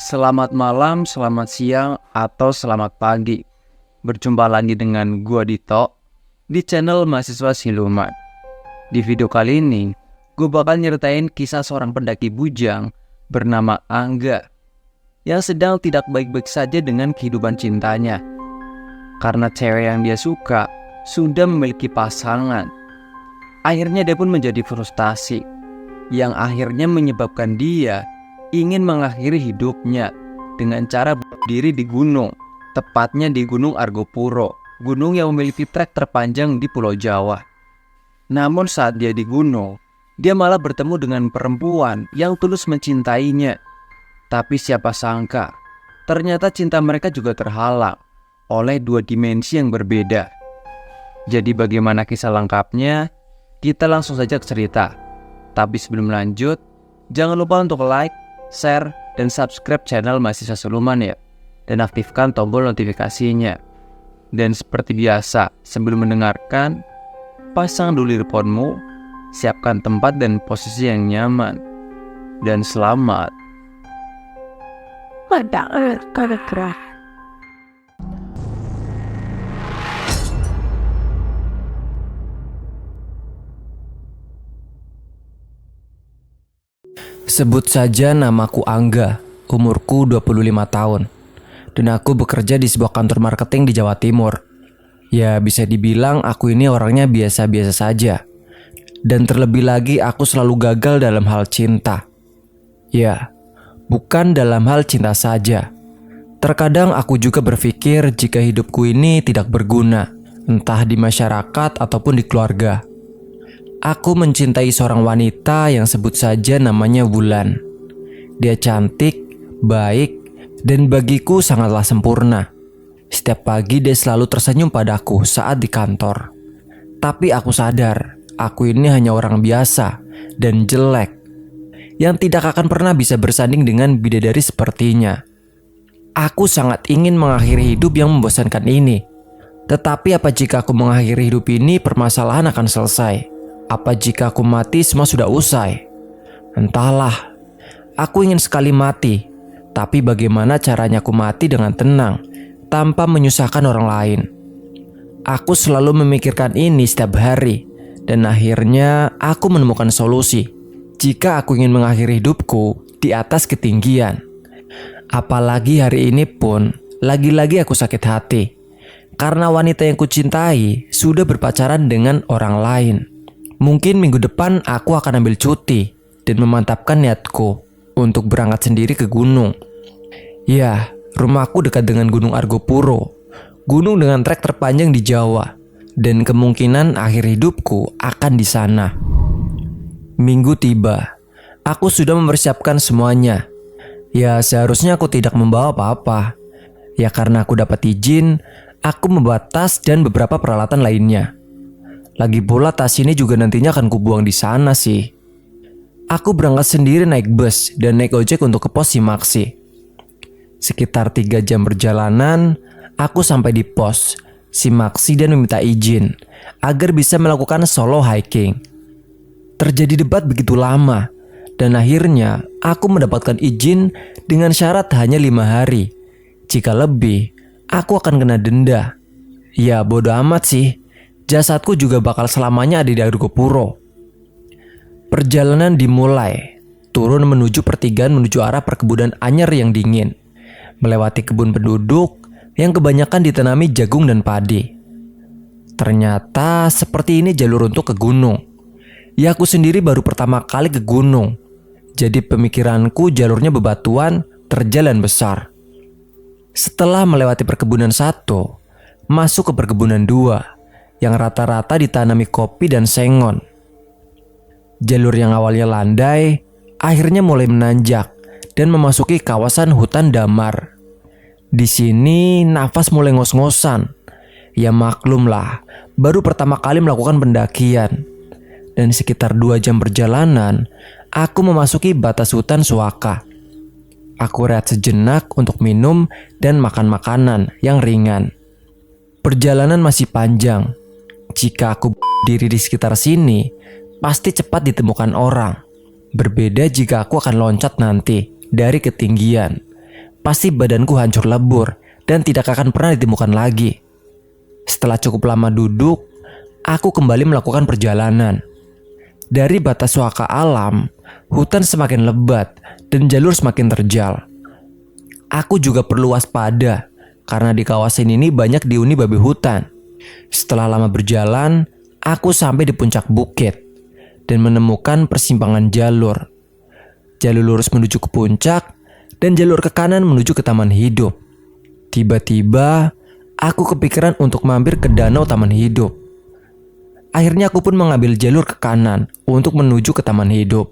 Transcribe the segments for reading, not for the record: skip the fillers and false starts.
Selamat malam, selamat siang, atau selamat pagi. Berjumpa lagi dengan gua Dito di channel Mahasiswa Siluman. Di video kali ini, gue bakal nyeritain kisah seorang pendaki bujang bernama Angga yang sedang tidak baik-baik saja dengan kehidupan cintanya. Karena cewek yang dia suka sudah memiliki pasangan. Akhirnya dia pun menjadi frustasi, yang akhirnya menyebabkan dia ingin mengakhiri hidupnya dengan cara berdiri di gunung, tepatnya di Gunung Argopuro, gunung yang memiliki trek terpanjang di Pulau Jawa. Namun saat dia di gunung, dia malah bertemu dengan perempuan yang tulus mencintainya. Tapi siapa sangka, ternyata cinta mereka juga terhalang oleh dua dimensi yang berbeda. Jadi bagaimana kisah lengkapnya? Kita langsung saja ke cerita. Tapi sebelum lanjut, jangan lupa untuk like, share, dan subscribe channel Mahasiswa Siluman ya. Dan aktifkan tombol notifikasinya. Dan seperti biasa, sebelum mendengarkan, pasang dulu earphone-mu, siapkan tempat dan posisi yang nyaman. Dan selamat. Sebut saja namaku Angga, umurku 25 tahun. Dan aku bekerja di sebuah kantor marketing di Jawa Timur. Ya bisa dibilang aku ini orangnya biasa-biasa saja. Dan terlebih lagi aku selalu gagal dalam hal cinta. Ya, bukan dalam hal cinta saja. Terkadang aku juga berpikir jika hidupku ini tidak berguna, entah di masyarakat ataupun di keluarga. Aku mencintai seorang wanita yang sebut saja namanya Wulan. Dia cantik, baik, dan bagiku sangatlah sempurna. Setiap pagi dia selalu tersenyum padaku saat di kantor. Tapi aku sadar, aku ini hanya orang biasa dan jelek, yang tidak akan pernah bisa bersanding dengan bidadari sepertinya. Aku sangat ingin mengakhiri hidup yang membosankan ini. Tetapi apa jika aku mengakhiri hidup ini, permasalahan akan selesai? Apa jika aku mati semua sudah usai? Entahlah, aku ingin sekali mati. Tapi bagaimana caranya aku mati dengan tenang, tanpa menyusahkan orang lain? Aku selalu memikirkan ini setiap hari. Dan akhirnya aku menemukan solusi. Jika aku ingin mengakhiri hidupku di atas ketinggian. Apalagi hari ini pun, lagi-lagi aku sakit hati. Karena wanita yang kucintai sudah berpacaran dengan orang lain. Mungkin minggu depan aku akan ambil cuti dan memantapkan niatku untuk berangkat sendiri ke gunung. Ya, rumahku dekat dengan Gunung Argopuro, gunung dengan trek terpanjang di Jawa, dan kemungkinan akhir hidupku akan di sana. Minggu tiba, aku sudah mempersiapkan semuanya. Ya, seharusnya aku tidak membawa apa-apa. Ya, karena aku dapat izin, aku membawa tas dan beberapa peralatan lainnya. Lagi pula tas ini juga nantinya akan kubuang di sana sih. Aku berangkat sendiri naik bus dan naik ojek untuk ke pos Simaksi. Sekitar 3 jam perjalanan, aku sampai di pos Simaksi dan meminta izin agar bisa melakukan solo hiking. Terjadi debat begitu lama dan akhirnya aku mendapatkan izin dengan syarat hanya 5 hari. Jika lebih, aku akan kena denda. Ya bodo amat sih. Jasadku juga bakal selamanya ada di Argopuro. Perjalanan dimulai. Turun menuju pertigaan menuju arah perkebunan anyar yang dingin. Melewati kebun penduduk yang kebanyakan ditanami jagung dan padi. Ternyata seperti ini jalur untuk ke gunung. Ya aku sendiri baru pertama kali ke gunung. Jadi pemikiranku jalurnya bebatuan, terjalan besar. Setelah melewati perkebunan 1, masuk ke perkebunan 2. Yang rata-rata ditanami kopi dan sengon. Jalur yang awalnya landai, akhirnya mulai menanjak dan memasuki kawasan hutan damar. Di sini nafas mulai ngos-ngosan. Ya maklumlah, baru pertama kali melakukan pendakian. Dan sekitar 2 jam perjalanan, aku memasuki batas hutan suaka. Aku rehat sejenak untuk minum dan makan makanan yang ringan. Perjalanan masih panjang. Jika aku berdiri di sekitar sini, pasti cepat ditemukan orang. Berbeda jika aku akan loncat nanti dari ketinggian. pasti badanku hancur lebur dan tidak akan pernah ditemukan lagi. Setelah cukup lama duduk, aku kembali melakukan perjalanan. Dari batas suaka alam, hutan semakin lebat dan jalur semakin terjal. Aku juga perlu waspada karena di kawasan ini banyak dihuni babi hutan. Setelah lama berjalan, aku sampai di puncak bukit dan menemukan persimpangan jalur. Jalur lurus menuju ke puncak dan jalur ke kanan menuju ke taman hidup. Tiba-tiba, aku kepikiran untuk mampir ke danau taman hidup. Akhirnya aku pun mengambil jalur ke kanan untuk menuju ke taman hidup.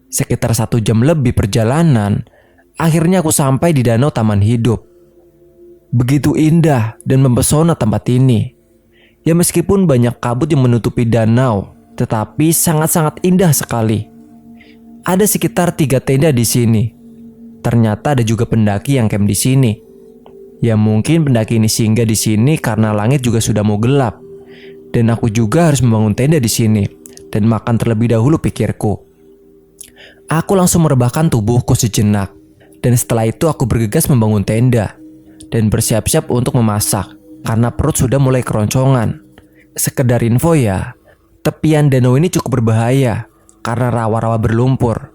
Sekitar 1 jam lebih perjalanan, akhirnya aku sampai di danau taman hidup. Begitu indah dan mempesona tempat ini. Ya meskipun banyak kabut yang menutupi danau, tetapi sangat-sangat indah sekali. Ada sekitar 3 tenda di sini. Ternyata ada juga pendaki yang camp di sini. Ya mungkin pendaki ini singgah di sini karena langit juga sudah mau gelap. Dan aku juga harus membangun tenda di sini dan makan terlebih dahulu, pikirku. Aku langsung merebahkan tubuhku sejenak. Dan setelah itu aku bergegas membangun tenda dan bersiap-siap untuk memasak karena perut sudah mulai keroncongan. Sekedar info ya, tepian danau ini cukup berbahaya karena rawa-rawa berlumpur.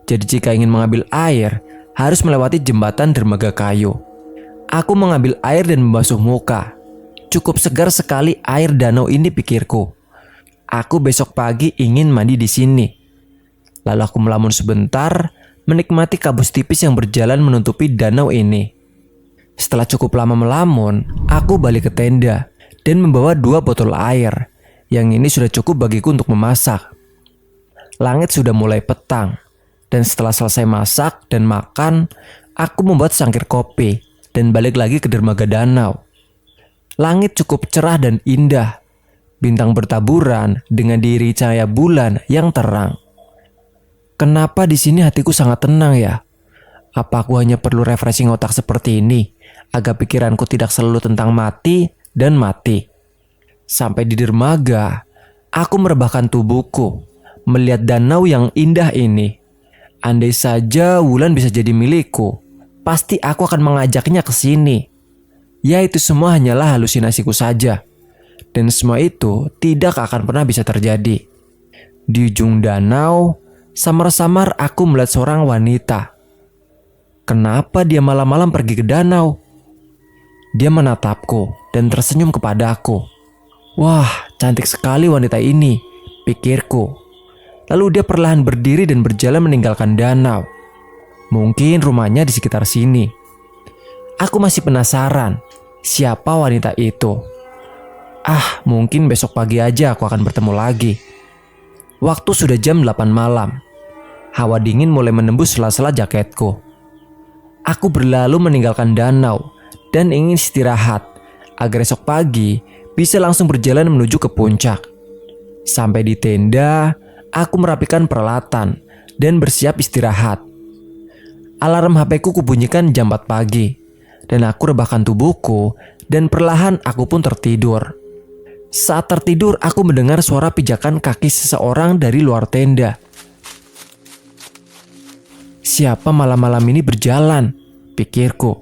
Jadi jika ingin mengambil air, harus melewati jembatan dermaga kayu. Aku mengambil air dan membasuh muka. Cukup segar sekali air danau ini, pikirku. Aku besok pagi ingin mandi di sini. Lalu aku melamun sebentar, menikmati kabut tipis yang berjalan menutupi danau ini. Setelah cukup lama melamun, aku balik ke tenda dan membawa 2 botol air. Yang ini sudah cukup bagiku untuk memasak. Langit sudah mulai petang, dan setelah selesai masak dan makan, aku membuat secangkir kopi dan balik lagi ke dermaga danau. Langit cukup cerah dan indah. Bintang bertaburan dengan diiringi cahaya bulan yang terang. Kenapa di sini hatiku sangat tenang ya? Apa aku hanya perlu refreshing otak seperti ini agar pikiranku tidak selalu tentang mati dan mati? Sampai di dermaga, aku merebahkan tubuhku melihat danau yang indah ini. Andai saja Wulan bisa jadi milikku, pasti aku akan mengajaknya ke sini. Ya itu semua hanyalah halusinasiku saja. Dan semua itu tidak akan pernah bisa terjadi. Di ujung danau, samar-samar aku melihat seorang wanita. Kenapa dia malam-malam pergi ke danau? Dia menatapku dan tersenyum kepadaku. Wah, cantik sekali wanita ini, pikirku. Lalu dia perlahan berdiri dan berjalan meninggalkan danau. Mungkin rumahnya di sekitar sini. Aku masih penasaran, siapa wanita itu? Mungkin besok pagi aja aku akan bertemu lagi. Waktu sudah jam 8 malam. Hawa dingin mulai menembus sela-sela jaketku. Aku berlalu meninggalkan danau dan ingin istirahat agar esok pagi bisa langsung berjalan menuju ke puncak. Sampai di tenda, aku merapikan peralatan dan bersiap istirahat. Alarm HP-ku kubunyikan jam 4 pagi dan aku rebahkan tubuhku dan perlahan aku pun tertidur. Saat tertidur, aku mendengar suara pijakan kaki seseorang dari luar tenda. Siapa malam-malam ini berjalan? Pikirku.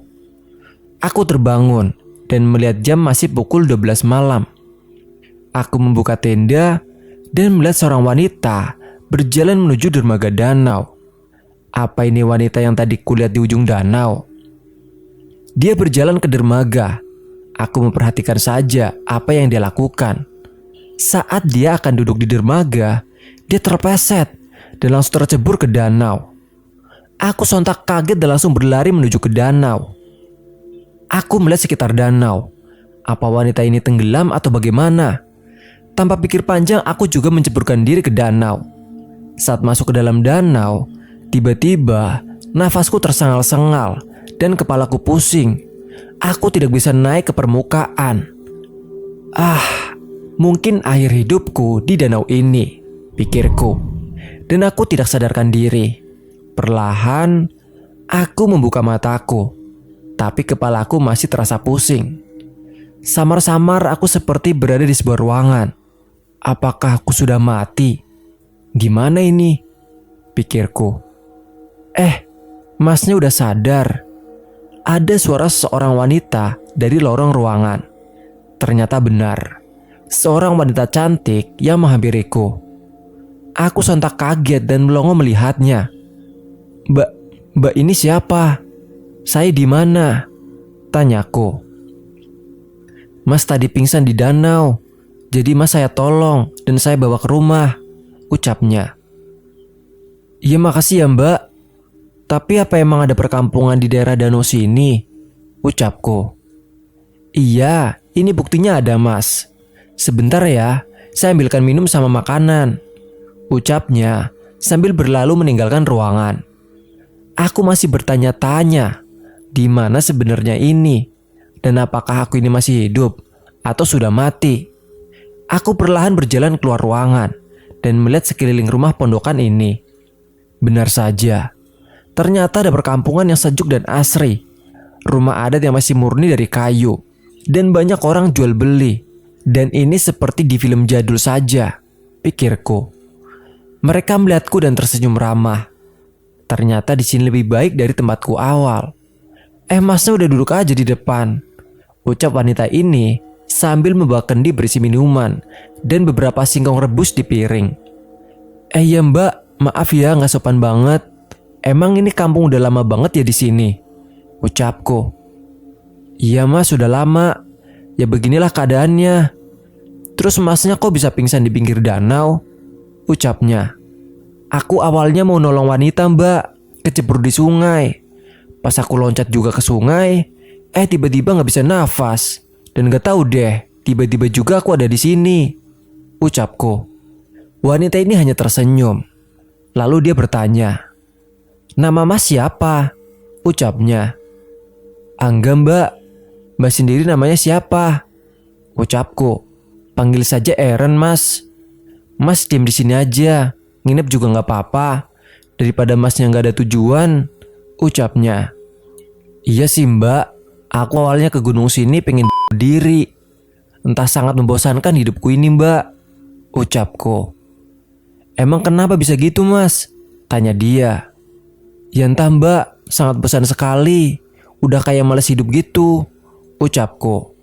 Aku terbangun dan melihat jam masih pukul 12 malam. Aku membuka tenda dan melihat seorang wanita berjalan menuju dermaga danau. Apa ini wanita yang tadi kulihat di ujung danau? Dia berjalan ke dermaga. Aku memperhatikan saja apa yang dia lakukan. Saat dia akan duduk di dermaga, dia terpleset dan langsung tercebur ke danau. Aku sontak kaget dan langsung berlari menuju ke danau. Aku melihat sekitar danau. Apa wanita ini tenggelam atau bagaimana? Tanpa pikir panjang, aku juga menceburkan diri ke danau. Saat masuk ke dalam danau, tiba-tiba nafasku tersengal-sengal dan kepalaku pusing. Aku tidak bisa naik ke permukaan. Mungkin akhir hidupku di danau ini, pikirku. Dan aku tidak sadarkan diri. Perlahan, aku membuka mataku. Tapi kepalaku masih terasa pusing. Samar-samar aku seperti berada di sebuah ruangan. Apakah aku sudah mati? Gimana ini? Pikirku. Masnya udah sadar. Ada suara seorang wanita dari lorong ruangan. Ternyata benar, seorang wanita cantik yang menghampiriku. Aku sontak kaget dan melongo melihatnya. Mbak ini siapa? Saya di mana? Tanyaku. Mas tadi pingsan di danau. Jadi mas saya tolong dan saya bawa ke rumah, ucapnya. Iya makasih ya mbak. Tapi apa emang ada perkampungan di daerah danau sini? Ucapku. Iya, ini buktinya ada mas. Sebentar ya, saya ambilkan minum sama makanan, ucapnya sambil berlalu meninggalkan ruangan. Aku masih bertanya-tanya, di mana sebenarnya ini? Dan apakah aku ini masih hidup atau sudah mati? Aku perlahan berjalan keluar ruangan dan melihat sekeliling rumah pondokan ini. Benar saja, ternyata ada perkampungan yang sejuk dan asri. Rumah adat yang masih murni dari kayu. Dan banyak orang jual beli. Dan ini seperti di film jadul saja, pikirku. Mereka melihatku dan tersenyum ramah. Ternyata di sini lebih baik dari tempatku awal. Masnya udah duduk aja di depan, ucap wanita ini sambil membawa kendi berisi minuman dan beberapa singkong rebus di piring. Ya mbak, maaf ya nggak sopan banget. Emang ini kampung udah lama banget ya di sini, ucapku. Iya mas, sudah lama. Ya beginilah keadaannya. Terus masnya kok bisa pingsan di pinggir danau? Ucapnya. Aku awalnya mau nolong wanita mbak, kecebur di sungai. Pas aku loncat juga ke sungai, tiba-tiba nggak bisa nafas. Dan gak tahu deh, tiba-tiba juga aku ada di sini, ucapku. Wanita ini hanya tersenyum. Lalu dia bertanya, nama mas siapa? Ucapnya. Angga mbak. Mbak sendiri namanya siapa? Ucapku. Panggil saja Eren mas. Mas diam di sini aja, nginep juga nggak apa-apa. Daripada masnya nggak ada tujuan, ucapnya. Iya sih mbak, aku awalnya ke gunung sini pengen berdiri. Entah sangat membosankan hidupku ini mbak, ucapku. Emang kenapa bisa gitu mas? Tanya dia. Ya entah mbak, sangat bosan sekali. Udah kayak males hidup gitu, ucapku.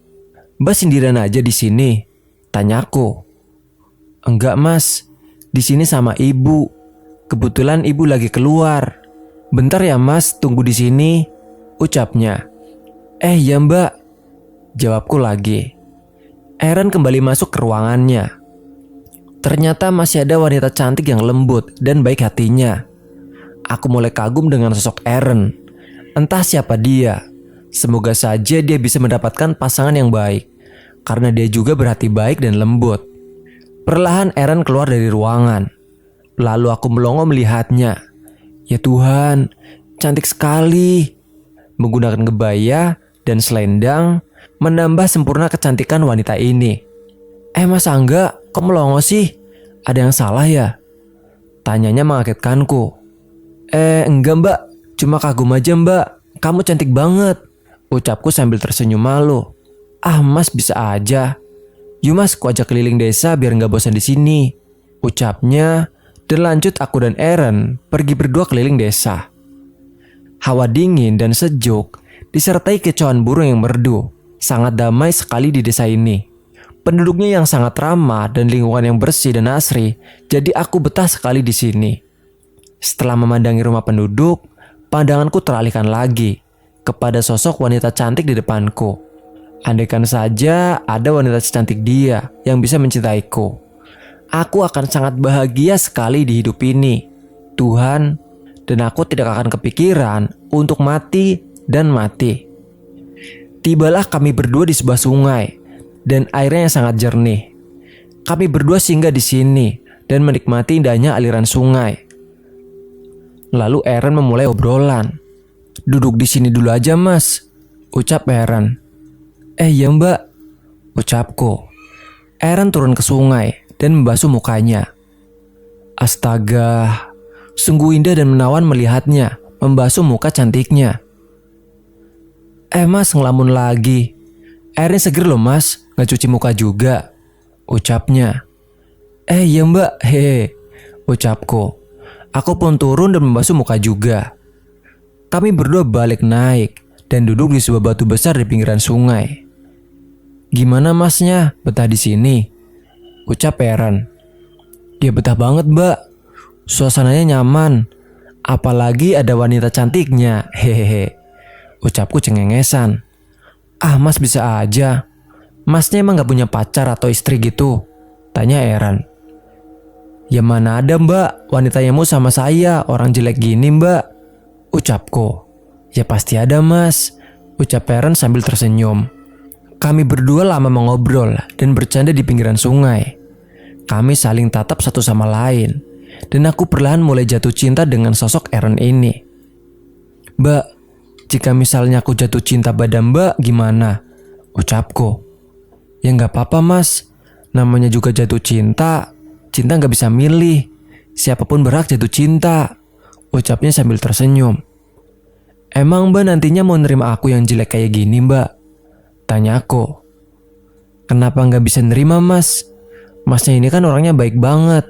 Mbak sendirian aja di sini? Tanyaku. Enggak mas, di sini sama ibu. Kebetulan ibu lagi keluar. Bentar ya mas, tunggu di sini, ucapnya. Ya mbak, jawabku lagi. Eren kembali masuk ke ruangannya. Ternyata masih ada wanita cantik yang lembut dan baik hatinya. Aku mulai kagum dengan sosok Eren. Entah siapa dia. Semoga saja dia bisa mendapatkan pasangan yang baik, karena dia juga berhati baik dan lembut. Perlahan Eren keluar dari ruangan. Lalu aku melongo melihatnya. Ya Tuhan, cantik sekali. Menggunakan kebaya dan selendang menambah sempurna kecantikan wanita ini. Mas Angga, kok melongo sih? Ada yang salah ya? Tanyanya mengagetkanku. Enggak mbak, cuma kagum aja mbak. Kamu cantik banget, ucapku sambil tersenyum malu. Mas bisa aja. Yuk mas, ku ajak keliling desa biar nggak bosan di sini, ucapnya. Dan lanjut aku dan Eren pergi berdua keliling desa. Hawa dingin dan sejuk disertai kicauan burung yang merdu. Sangat damai sekali di desa ini. Penduduknya yang sangat ramah dan lingkungan yang bersih dan asri, jadi aku betah sekali di sini. Setelah memandangi rumah penduduk, pandanganku teralihkan lagi kepada sosok wanita cantik di depanku. Andaikan saja ada wanita secantik dia yang bisa mencintaiku, aku akan sangat bahagia sekali di hidup ini, Tuhan, dan aku tidak akan kepikiran untuk mati dan mati. Tibalah kami berdua di sebuah sungai dan airnya yang sangat jernih. Kami berdua singgah di sini dan menikmati indahnya aliran sungai. Lalu Eren memulai obrolan. Duduk di sini dulu aja mas, ucap Eren. Ya mbak, ucapku. Eren turun ke sungai dan membasuh mukanya. Astaga, sungguh indah dan menawan melihatnya membasuh muka cantiknya. Mas ngelamun lagi. Airnya seger loh mas, gak cuci muka juga, ucapnya. Iya mbak, hehe, ucapku. Aku pun turun dan membasuh muka juga. Kami berdua balik naik dan duduk di sebuah batu besar di pinggiran sungai. "Gimana masnya, betah di sini?" ucap Eren. "Ya betah banget, Mbak. Suasananya nyaman. Apalagi ada wanita cantiknya, hehehe," ucapku cengengesan. "Ah, Mas bisa aja. Masnya emang gak punya pacar atau istri gitu?" tanya Eren. "Ya mana ada, Mbak, wanitanya mau sama saya, orang jelek gini, Mbak," ucapku. "Ya pasti ada, Mas," ucap Eren sambil tersenyum. Kami berdua lama mengobrol dan bercanda di pinggiran sungai. Kami saling tatap satu sama lain, dan aku perlahan mulai jatuh cinta dengan sosok Eren ini. "Mbak, jika misalnya aku jatuh cinta pada Mbak gimana?" ucapku. "Ya nggak apa-apa, Mas. Namanya juga jatuh cinta. Cinta nggak bisa milih. Siapapun berhak jatuh cinta," ucapnya sambil tersenyum. "Emang Mbak nantinya mau nerima aku yang jelek kayak gini, Mbak?" tanya aku. "Kenapa nggak bisa nerima, Mas? Masnya ini kan orangnya baik banget.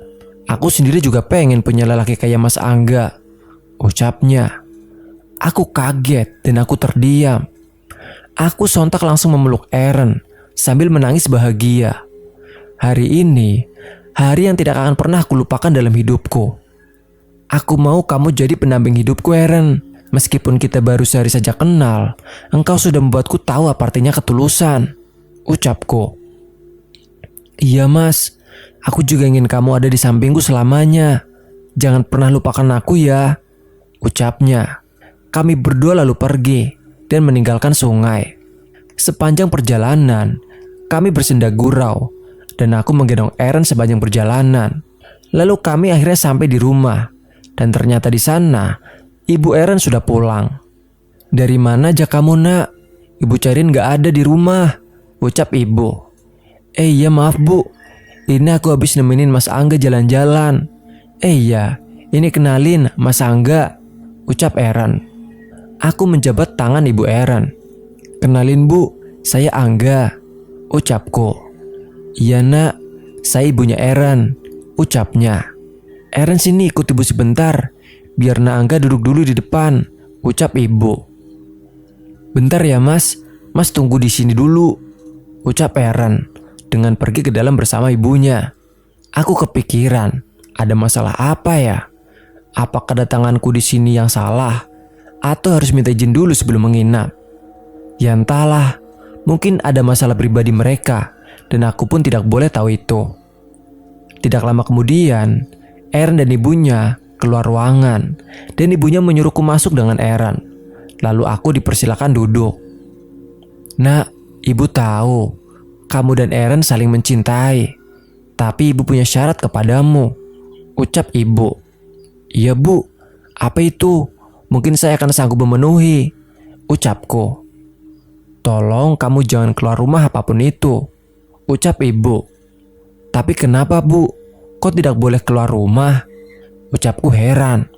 Aku sendiri juga pengen punya lelaki kayak Mas Angga," ucapnya. Aku kaget dan aku terdiam. Aku sontak langsung memeluk Eren sambil menangis bahagia. Hari ini, hari yang tidak akan pernah aku lupakan dalam hidupku. "Aku mau kamu jadi pendamping hidupku, Eren. Meskipun kita baru sehari saja kenal, engkau sudah membuatku tahu apa artinya ketulusan," ucapku. "Iya, Mas. Aku juga ingin kamu ada di sampingku selamanya. Jangan pernah lupakan aku ya," ucapnya. Kami berdua lalu pergi dan meninggalkan sungai. Sepanjang perjalanan, kami bersenda gurau dan aku menggendong Eren sepanjang perjalanan. Lalu kami akhirnya sampai di rumah dan ternyata di sana Ibu Eren sudah pulang. "Dari mana aja kamu, Nak? Ibu cariin gak ada di rumah," ucap ibu. Iya maaf, Bu. Ini aku habis nemenin Mas Angga jalan-jalan." Iya, ini kenalin Mas Angga," ucap Eren. Aku menjabat tangan Ibu Eren. "Kenalin, Bu, saya Angga," ucapku. "Iya, Nak, saya ibunya Eren," ucapnya. "Eren sini ikut ibu sebentar. Biar Nak Angga duduk dulu di depan," ucap ibu. "Bentar ya, Mas. Mas tunggu di sini dulu," ucap Eren dengan pergi ke dalam bersama ibunya. Aku kepikiran, ada masalah apa ya? Apa kedatanganku di sini yang salah? Atau harus minta izin dulu sebelum menginap? Ya entahlah, mungkin ada masalah pribadi mereka dan aku pun tidak boleh tahu itu. Tidak lama kemudian, Eren dan ibunya keluar ruangan dan ibunya menyuruhku masuk dengan Eren. Lalu aku dipersilakan duduk. "Nak, ibu tahu kamu dan Eren saling mencintai. Tapi ibu punya syarat kepadamu," ucap ibu. "Iya, Bu. Apa itu? Mungkin saya akan sanggup memenuhi," ucapku. "Tolong kamu jangan keluar rumah apapun itu," ucap ibu. "Tapi kenapa, Bu? Kok tidak boleh keluar rumah?" ucapku heran.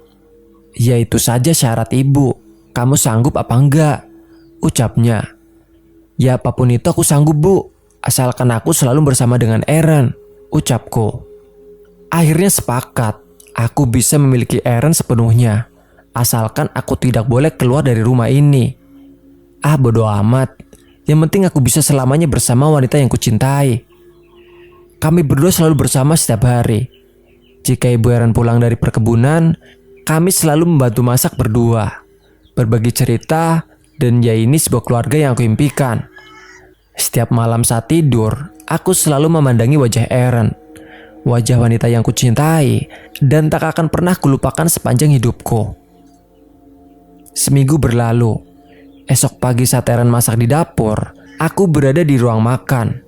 "Ya itu saja syarat ibu. Kamu sanggup apa enggak?" ucapnya. "Ya apapun itu aku sanggup, Bu. Asalkan aku selalu bersama dengan Eren," ucapku. Akhirnya sepakat. Aku bisa memiliki Eren sepenuhnya. Asalkan aku tidak boleh keluar dari rumah ini. Ah, bodo amat. Yang penting aku bisa selamanya bersama wanita yang kucintai. Kami berdua selalu bersama setiap hari. Jika Ibu Eren pulang dari perkebunan, kami selalu membantu masak berdua, berbagi cerita, dan ya ini sebuah keluarga yang aku impikan. Setiap malam saat tidur, aku selalu memandangi wajah Eren, wajah wanita yang kucintai, dan tak akan pernah kulupakan sepanjang hidupku. Seminggu berlalu. Esok pagi saat Eren masak di dapur, aku berada di ruang makan.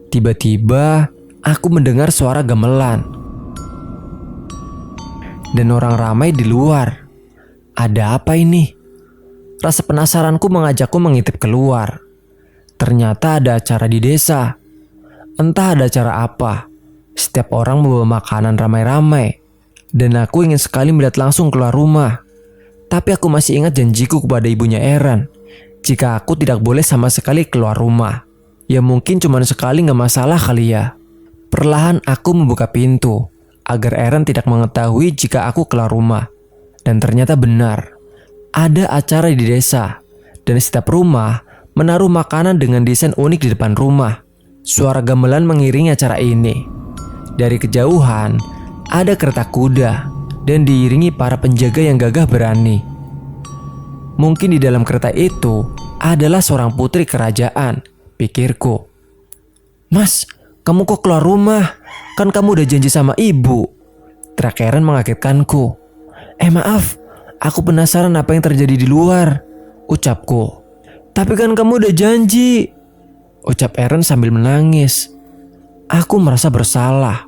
Tiba-tiba, aku mendengar suara gamelan dan orang ramai di luar. Ada apa ini? Rasa penasaranku mengajakku mengintip keluar. Ternyata ada acara di desa. Entah ada acara apa. Setiap orang membawa makanan ramai-ramai. Dan aku ingin sekali melihat langsung keluar rumah. Tapi aku masih ingat janjiku kepada ibunya Eren. Jika aku tidak boleh sama sekali keluar rumah. Ya mungkin cuma sekali gak masalah kali ya. Perlahan aku membuka pintu agar Eren tidak mengetahui jika aku keluar rumah. Dan ternyata benar. Ada acara di desa Dan setiap rumah menaruh makanan dengan desain unik di depan rumah. Suara gamelan mengiringi acara ini. Dari kejauhan, ada kereta kuda dan diiringi para penjaga yang gagah berani. Mungkin di dalam kereta itu adalah seorang putri kerajaan, pikirku. Mas, kamu kok keluar rumah? Kan kamu udah janji sama ibu. Teriak Eren mengagetkanku. Maaf, aku penasaran apa yang terjadi di luar, ucapku. Tapi kan kamu udah janji, ucap Eren sambil menangis. Aku merasa bersalah.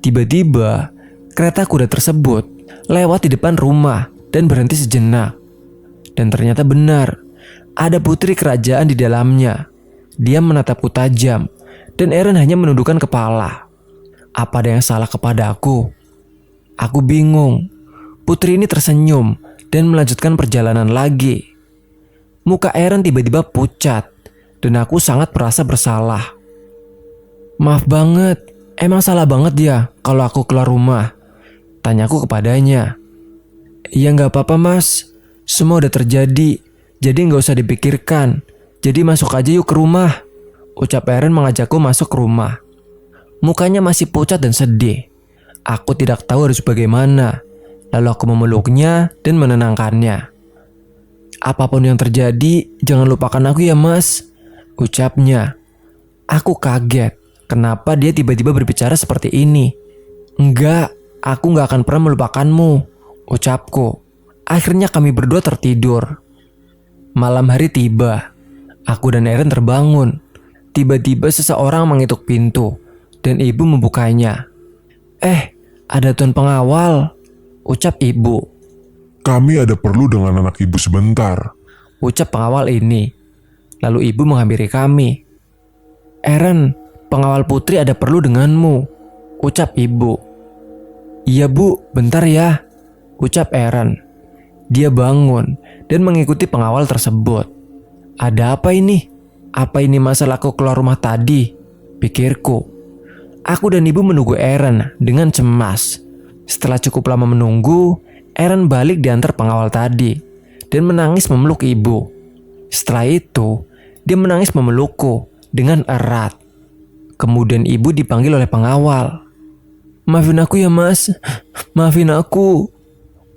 Tiba-tiba, kereta kuda tersebut lewat di depan rumah dan berhenti sejenak. Dan ternyata benar, ada putri kerajaan di dalamnya. Dia menatapku tajam, dan Eren hanya menundukkan kepala. Apa ada yang salah kepada aku? Aku bingung. Putri ini tersenyum dan melanjutkan perjalanan lagi. Muka Eren tiba-tiba pucat, dan aku sangat merasa bersalah. Maaf banget, emang salah banget ya kalau aku keluar rumah? Tanyaku kepadanya. Ya gak apa-apa mas, semua udah terjadi, jadi gak usah dipikirkan. Jadi masuk aja yuk ke rumah, ucap Eren mengajakku masuk ke rumah. Mukanya masih pucat dan sedih. Aku tidak tahu harus bagaimana. Lalu aku memeluknya dan menenangkannya. Apapun yang terjadi, jangan lupakan aku ya mas, ucapnya. Aku kaget, kenapa dia tiba-tiba berbicara seperti ini. Enggak, aku gak akan pernah melupakanmu, ucapku. Akhirnya kami berdua tertidur. Malam hari tiba. Aku dan Eren terbangun. Tiba-tiba seseorang mengetuk pintu, dan ibu membukanya. Ada tuan pengawal, ucap ibu. Kami ada perlu dengan anak ibu sebentar, ucap pengawal ini. Lalu ibu menghampiri kami. Eren, pengawal putri ada perlu denganmu, ucap ibu. Iya bu, bentar ya, ucap Eren. Dia bangun dan mengikuti pengawal tersebut. Ada apa ini? Apa ini masalahku keluar rumah tadi? Pikirku. Aku dan ibu menunggu Eren dengan cemas. Setelah cukup lama menunggu, Eren balik diantar pengawal tadi dan menangis memeluk ibu. Setelah itu, dia menangis memelukku dengan erat. Kemudian ibu dipanggil oleh pengawal. Maafin aku ya mas, maafin aku,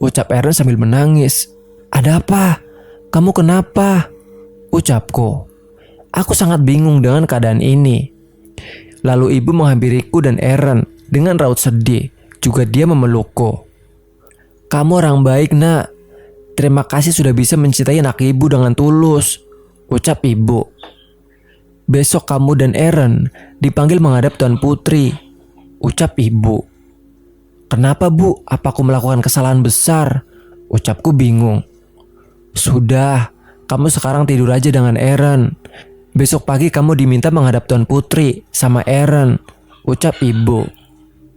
ucap Eren sambil menangis. Ada apa? Kamu kenapa? Ucapku. Aku sangat bingung dengan keadaan ini. Lalu ibu menghampiriku dan Eren dengan raut sedih. Juga dia memelukku. Kamu orang baik nak. Terima kasih sudah bisa mencintai anak ibu dengan tulus, ucap ibu. Besok kamu dan Eren dipanggil menghadap Tuan Putri, ucap ibu. Kenapa bu? Apa aku melakukan kesalahan besar? Ucapku bingung. Sudah, kamu sekarang tidur aja dengan Eren. Besok pagi kamu diminta menghadap Tuan Putri sama Eren, ucap ibu.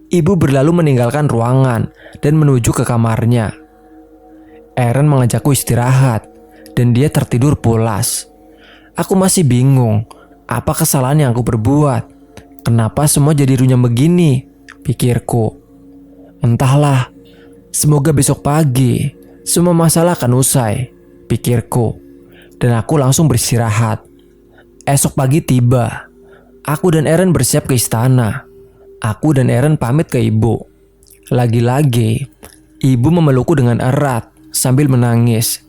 Ibu berlalu meninggalkan ruangan dan menuju ke kamarnya. Eren mengajakku istirahat dan dia tertidur pulas. Aku masih bingung, apa kesalahan yang aku perbuat? Kenapa semua jadi runyam begini? Pikirku. Entahlah, semoga besok pagi semua masalah akan usai, pikirku. Dan aku langsung beristirahat. Esok pagi tiba. Aku dan Eren bersiap ke istana. Aku dan Eren pamit ke ibu. Lagi-lagi, ibu memelukku dengan erat sambil menangis.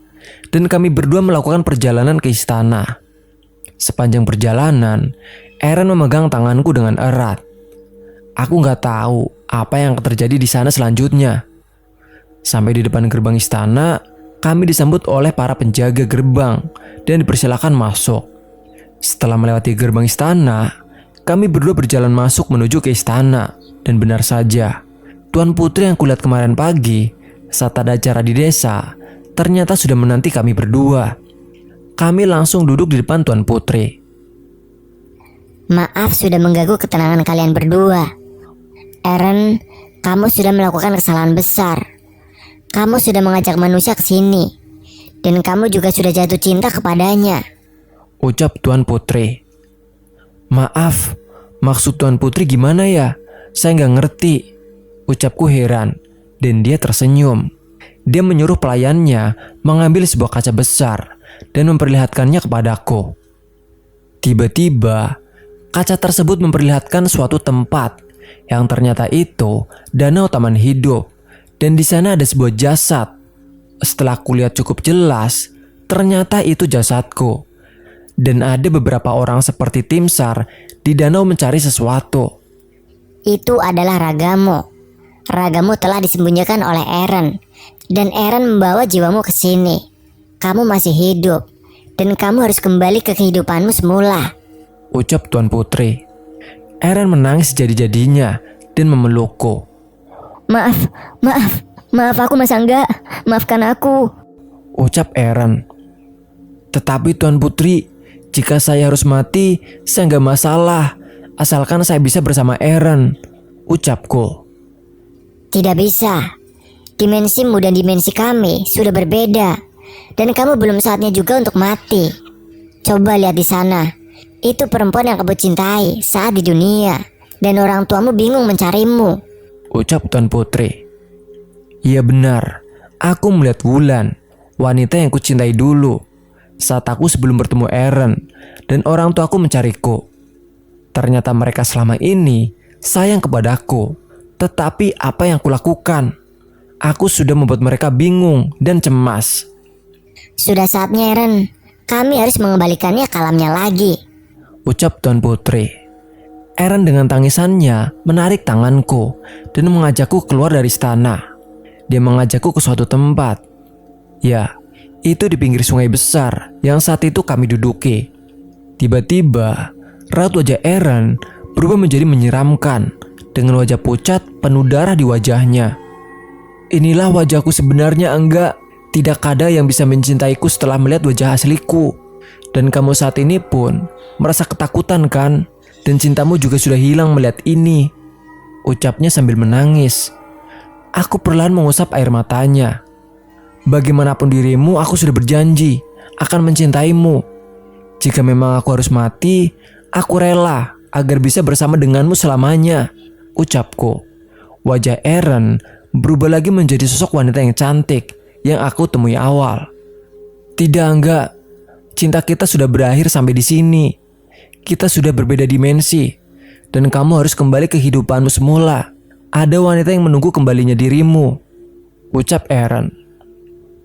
Dan kami berdua melakukan perjalanan ke istana. Sepanjang perjalanan, Eren memegang tanganku dengan erat. Aku gak tahu apa yang akan terjadi di sana selanjutnya. Sampai di depan gerbang istana, kami disambut oleh para penjaga gerbang dan dipersilakan masuk. Setelah melewati gerbang istana, kami berdua berjalan masuk menuju ke istana. Dan benar saja, Tuan Putri yang kulihat kemarin pagi saat ada acara di desa ternyata sudah menanti kami berdua. Kami langsung duduk di depan Tuan Putri. Maaf sudah mengganggu ketenangan kalian berdua. Eren, kamu sudah melakukan kesalahan besar. Kamu sudah mengajak manusia ke sini. Dan kamu juga sudah jatuh cinta kepadanya, ucap Tuan Putri. Maaf, maksud Tuan Putri gimana ya? Saya nggak ngerti, ucapku heran. Dan dia tersenyum. Dia menyuruh pelayannya mengambil sebuah kaca besar dan memperlihatkannya kepadaku. Tiba-tiba, kaca tersebut memperlihatkan suatu tempat yang ternyata itu danau taman hidup, dan di sana ada sebuah jasad. Setelah kulihat cukup jelas, ternyata itu jasadku. Dan ada beberapa orang seperti tim SAR di danau mencari sesuatu. Itu adalah ragamu. Ragamu telah disembunyikan oleh Eren, dan Eren membawa jiwamu ke sini. Kamu masih hidup, dan kamu harus kembali ke kehidupanmu semula, ucap Tuan Putri. Eren menangis jadi-jadinya dan memelukku. Maaf aku Mas Angga, maafkan aku, ucap Eren. Tetapi Tuan Putri, jika saya harus mati, saya nggak masalah, asalkan saya bisa bersama Eren, ucapku. Tidak bisa. Dimensimu dan dimensi kami sudah berbeda, dan kamu belum saatnya juga untuk mati. Coba lihat di sana. Itu perempuan yang kamu cintai saat di dunia, dan orang tuamu bingung mencarimu, ucap Tuan Putri. Iya benar, aku melihat Wulan, wanita yang kucintai dulu, saat aku sebelum bertemu Eren, dan orang tuaku mencariku. Ternyata mereka selama ini sayang kepadaku, tetapi apa yang kulakukan? Aku sudah membuat mereka bingung dan cemas. Sudah saatnya Eren, kami harus mengembalikannya ke alamnya lagi, ucap Tuan Putri. Eren dengan tangisannya menarik tanganku dan mengajakku keluar dari istana. Dia mengajakku ke suatu tempat. Ya, itu di pinggir sungai besar yang saat itu kami duduki. Tiba-tiba, raut wajah Eren berubah menjadi menyeramkan dengan wajah pucat penuh darah di wajahnya. Inilah wajahku sebenarnya, Angga. Tidak ada yang bisa mencintaiku setelah melihat wajah asliku. Dan kamu saat ini pun merasa ketakutan kan? Dan cintamu juga sudah hilang melihat ini, ucapnya sambil menangis. Aku perlahan mengusap air matanya. Bagaimanapun dirimu, aku sudah berjanji akan mencintaimu. Jika memang aku harus mati, aku rela agar bisa bersama denganmu selamanya, ucapku. Wajah Eren berubah lagi menjadi sosok wanita yang cantik yang aku temui awal. Tidak, enggak. Cinta kita sudah berakhir sampai di sini. Kita sudah berbeda dimensi, dan kamu harus kembali ke kehidupanmu semula. Ada wanita yang menunggu kembalinya dirimu, ucap Eren.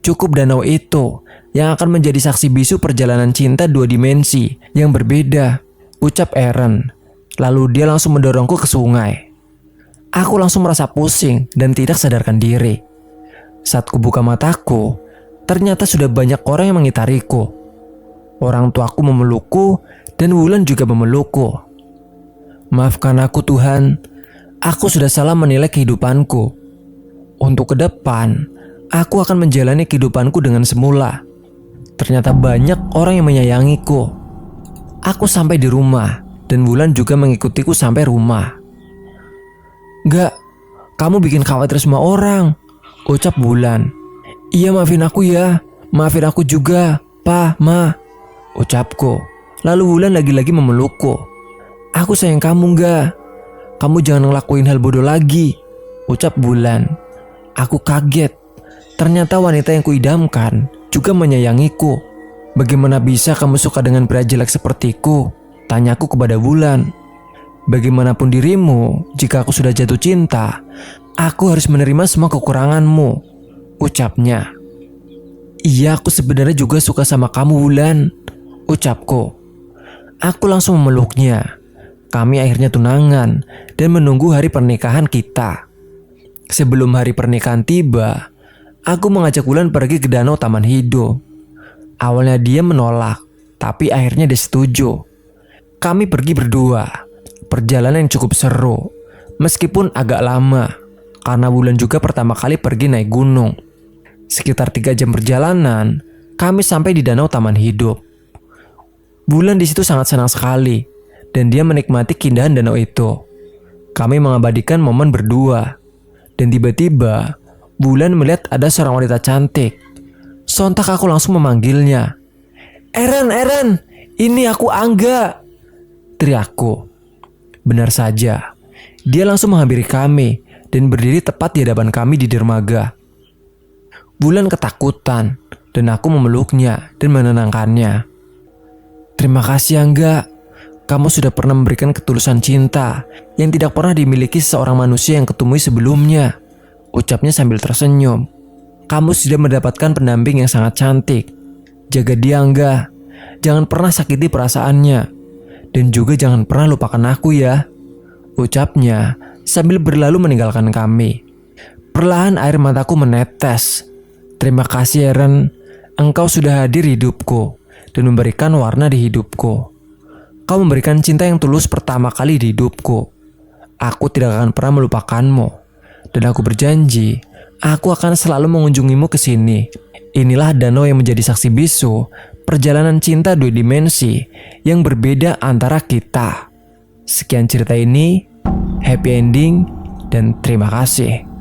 Cukup danau itu yang akan menjadi saksi bisu perjalanan cinta dua dimensi yang berbeda, ucap Eren. Lalu dia langsung mendorongku ke sungai. Aku langsung merasa pusing dan tidak sadarkan diri. Saat kubuka mataku, ternyata sudah banyak orang yang mengitariku. Orang tuaku memelukku dan Wulan juga memelukku. Maafkan aku Tuhan, aku sudah salah menilai kehidupanku. Untuk ke depan, aku akan menjalani kehidupanku dengan semula. Ternyata banyak orang yang menyayangiku. Aku sampai di rumah dan Wulan juga mengikutiku sampai rumah. Enggak, kamu bikin khawatir semua orang, ucap Wulan. Iya maafin aku ya, maafin aku juga, Pa, Ma, ucapku. Lalu Wulan lagi-lagi memelukku. Aku sayang kamu enggak. Kamu jangan ngelakuin hal bodoh lagi, ucap Wulan. Aku kaget. Ternyata wanita yang kuidamkan juga menyayangiku. Bagaimana bisa kamu suka dengan pria jelek sepertiku? Tanyaku kepada Wulan. Bagaimanapun dirimu, jika aku sudah jatuh cinta, aku harus menerima semua kekuranganmu, ucapnya. Iya, aku sebenarnya juga suka sama kamu Wulan, ucapku. Aku langsung memeluknya. Kami akhirnya tunangan dan menunggu hari pernikahan kita. Sebelum hari pernikahan tiba, aku mengajak Wulan pergi ke danau taman hidup. Awalnya dia menolak, tapi akhirnya dia setuju. Kami pergi berdua. Perjalanan yang cukup seru, meskipun agak lama, karena Wulan juga pertama kali pergi naik gunung. Sekitar 3 jam perjalanan, kami sampai di danau taman hidup. Wulan di situ sangat senang sekali, dan dia menikmati keindahan danau itu. Kami mengabadikan momen berdua, dan tiba-tiba Wulan melihat ada seorang wanita cantik. Sontak aku langsung memanggilnya. Eren, ini aku Angga, teriakku. Benar saja, dia langsung menghampiri kami dan berdiri tepat di hadapan kami di dermaga. Wulan ketakutan dan aku memeluknya dan menenangkannya. Terima kasih Angga, kamu sudah pernah memberikan ketulusan cinta yang tidak pernah dimiliki seorang manusia yang ketemui sebelumnya, ucapnya sambil tersenyum. Kamu sudah mendapatkan pendamping yang sangat cantik. Jaga dia Angga, jangan pernah sakiti perasaannya, dan juga jangan pernah lupakan aku ya, ucapnya sambil berlalu meninggalkan kami. Perlahan air mataku menetes. Terima kasih Eren, engkau sudah hadir di hidupku dan memberikan warna di hidupku. Kau memberikan cinta yang tulus pertama kali di hidupku. Aku tidak akan pernah melupakanmu, dan aku berjanji aku akan selalu mengunjungimu ke sini. Inilah danau yang menjadi saksi bisu perjalanan cinta 2 dimensi yang berbeda antara kita. Sekian cerita ini, happy ending, dan terima kasih.